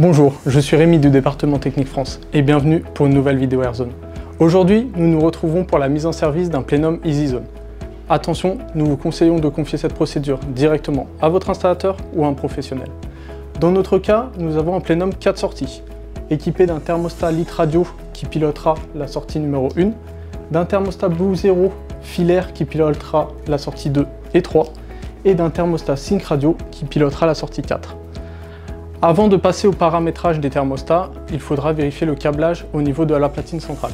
Bonjour, je suis Rémi du département Technique France et bienvenue pour une nouvelle vidéo AirZone. Aujourd'hui, nous nous retrouvons pour la mise en service d'un plénum EasyZone. Attention, nous vous conseillons de confier cette procédure directement à votre installateur ou à un professionnel. Dans notre cas, nous avons un plénum 4 sorties, équipé d'un thermostat litre radio qui pilotera la sortie numéro 1, d'un thermostat Blue Zero filaire qui pilotera la sortie 2 et 3, et d'un thermostat Sync radio qui pilotera la sortie 4. Avant de passer au paramétrage des thermostats, il faudra vérifier le câblage au niveau de la platine centrale.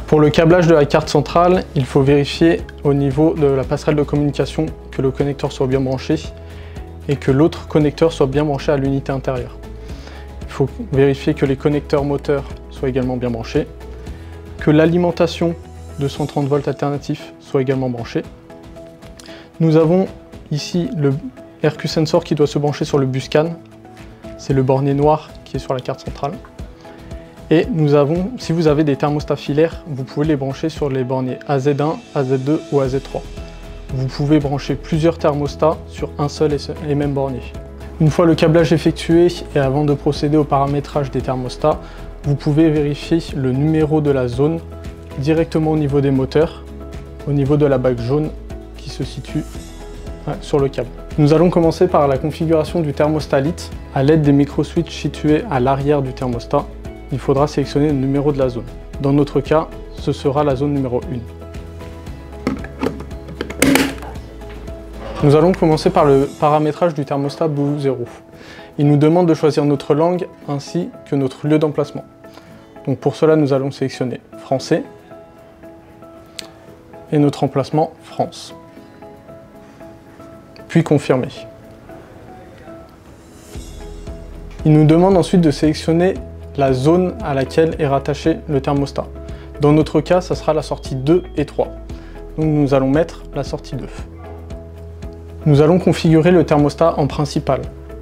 Pour le câblage de la carte centrale, il faut vérifier au niveau de la passerelle de communication que le connecteur soit bien branché et que l'autre connecteur soit bien branché à l'unité intérieure. Il faut vérifier que les connecteurs moteurs soient également bien branchés, que l'alimentation de 130 volts alternatif soit également branchée. Nous avons ici le RQ Sensor qui doit se brancher sur le bus CAN. C'est le bornier noir qui est sur la carte centrale. Et nous avons, si vous avez des thermostats filaires, vous pouvez les brancher sur les borniers AZ1, AZ2 ou AZ3. Vous pouvez brancher plusieurs thermostats sur un seul et même bornier. Une fois le câblage effectué et avant de procéder au paramétrage des thermostats, vous pouvez vérifier le numéro de la zone directement au niveau des moteurs, au niveau de la bague jaune qui se situe sur le câble. Nous allons commencer par la configuration du thermostat litre. À l'aide des micro-switches situés à l'arrière du thermostat, il faudra sélectionner le numéro de la zone. Dans notre cas, ce sera la zone numéro 1. Nous allons commencer par le paramétrage du thermostat Blue Zero. Il nous demande de choisir notre langue ainsi que notre lieu d'emplacement. Donc pour cela, nous allons sélectionner français et notre emplacement France. Puis confirmer. Il nous demande ensuite de sélectionner la zone à laquelle est rattaché le thermostat. Dans notre cas, ça sera la sortie 2 et 3. Donc nous allons mettre la sortie 2. Nous allons configurer le thermostat en principal.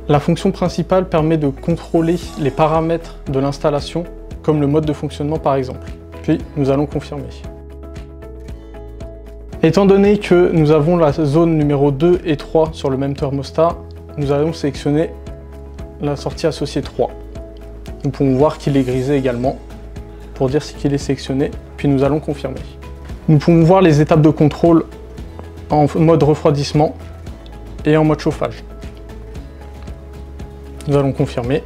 La fonction principale permet de contrôler les paramètres de l'installation, comme le mode de fonctionnement par exemple. Puis nous allons confirmer. Étant donné que nous avons la zone numéro 2 et 3 sur le même thermostat, nous allons sélectionner la sortie associée 3. Nous pouvons voir qu'il est grisé également pour dire qu'il est sélectionné, puis nous allons confirmer. Nous pouvons voir les étapes de contrôle en mode refroidissement et en mode chauffage. Nous allons confirmer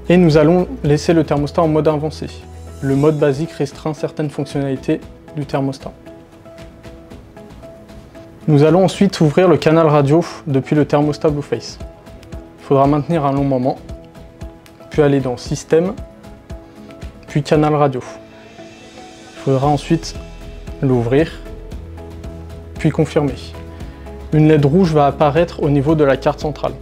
et nous allons laisser le thermostat en mode avancé. Le mode basique restreint certaines fonctionnalités du thermostat. Nous allons ensuite ouvrir le canal radio depuis le thermostat Blueface. Il faudra maintenir un long moment, puis aller dans Système, puis Canal radio. Il faudra ensuite l'ouvrir, puis confirmer. Une LED rouge va apparaître au niveau de la carte centrale.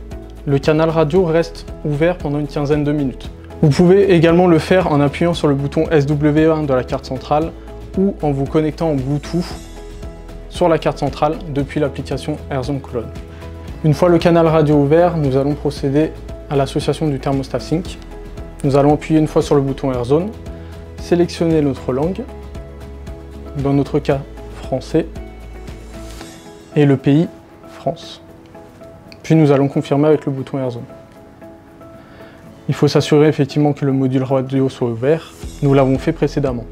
Le canal radio reste ouvert pendant une quinzaine de minutes. Vous pouvez également le faire en appuyant sur le bouton SW1 de la carte centrale ou en vous connectant en Bluetooth sur la carte centrale depuis l'application AirZone Clone. Une fois le canal radio ouvert, nous allons procéder à l'association du thermostat Sync. Nous allons appuyer une fois sur le bouton AirZone, sélectionner notre langue, dans notre cas français, et le pays France. Puis nous allons confirmer avec le bouton AirZone. Il faut s'assurer effectivement que le module radio soit ouvert. Nous l'avons fait précédemment.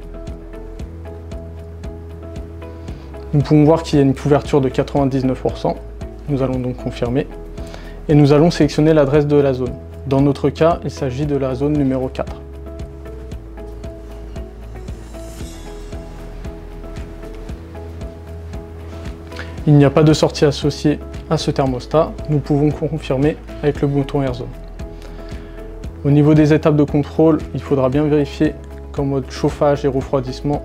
Nous pouvons voir qu'il y a une couverture de 99%. Nous allons donc confirmer. Et nous allons sélectionner l'adresse de la zone. Dans notre cas, il s'agit de la zone numéro 4. Il n'y a pas de sortie associée à ce thermostat. Nous pouvons confirmer avec le bouton AirZone. Au niveau des étapes de contrôle, il faudra bien vérifier qu'en mode chauffage et refroidissement,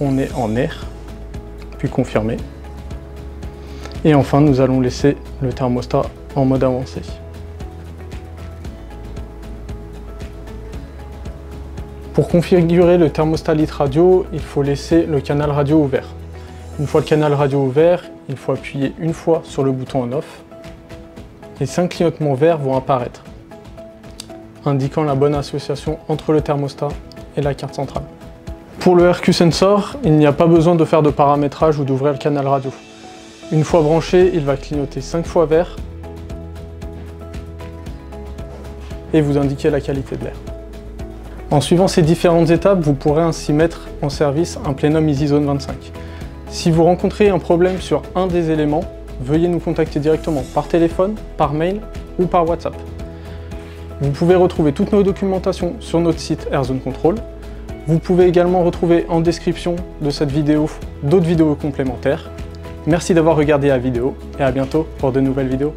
on est en air. Puis confirmer. Et enfin, nous allons laisser le thermostat en mode avancé. Pour configurer le thermostat litre radio, il faut laisser le canal radio ouvert. Une fois le canal radio ouvert, il faut appuyer une fois sur le bouton on-off. Les 5 clignotements verts vont apparaître, indiquant la bonne association entre le thermostat et la carte centrale. Pour le RQ Sensor, il n'y a pas besoin de faire de paramétrage ou d'ouvrir le canal radio. Une fois branché, il va clignoter 5 fois vert et vous indiquer la qualité de l'air. En suivant ces différentes étapes, vous pourrez ainsi mettre en service un plénum EasyZone 25. Si vous rencontrez un problème sur un des éléments, veuillez nous contacter directement par téléphone, par mail ou par WhatsApp. Vous pouvez retrouver toutes nos documentations sur notre site AirZone Control. Vous pouvez également retrouver en description de cette vidéo d'autres vidéos complémentaires. Merci d'avoir regardé la vidéo et à bientôt pour de nouvelles vidéos.